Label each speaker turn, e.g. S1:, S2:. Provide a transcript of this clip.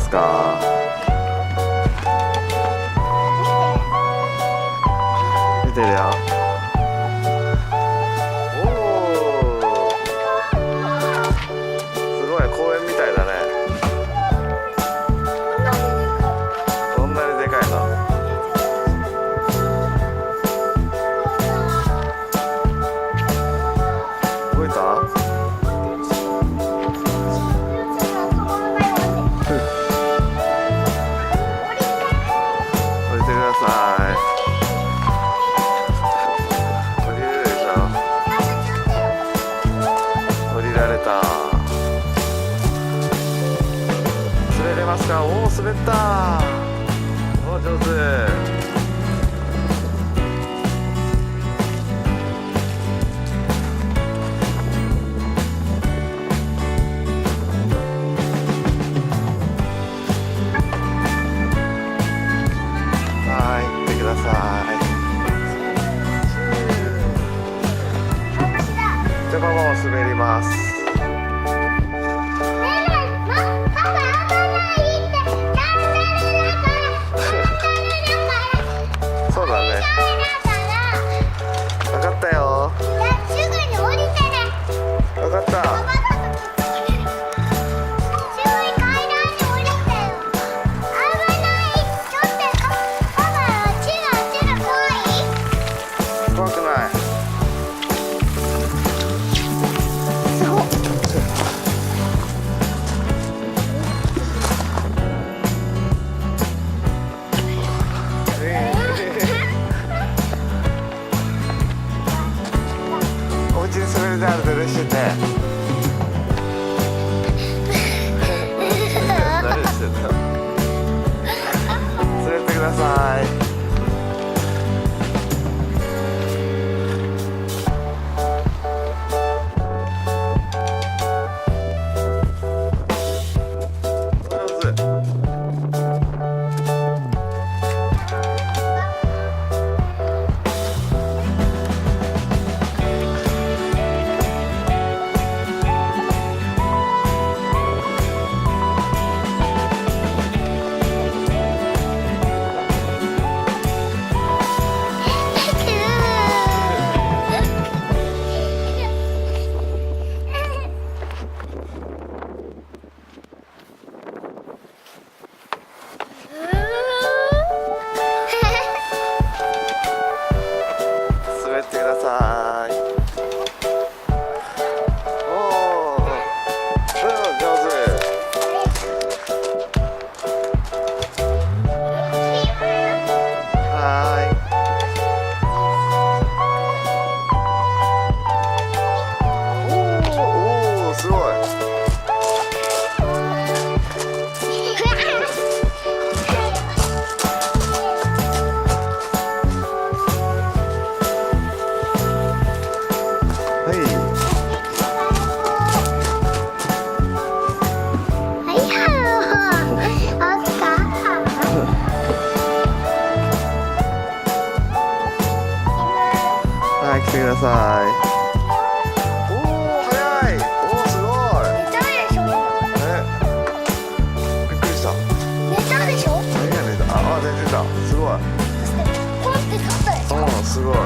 S1: ますか？見てるよ。おお、すごい公園みたいだね。こんなにでかいの。動いた？降りてください。降りれるでしょ。降りられた。滑れますか？おお、滑った。おお、上手。ください。じゃあママも滑ります。そうだね。分かったよ。分かった。怖くない。お家に滑り台あると嬉しいね。何してんの？滑ってください。滑ってください。おお、上手。はい。おお、すごい。はい、来てください。おお、早い。おお、すごい。
S2: 寝たでしょ。
S1: びっくりした。
S2: 寝たでしょ。
S1: 何が寝た？あ、寝てた。すごい。
S2: ポンって立ったでしょ。
S1: おお、すごい。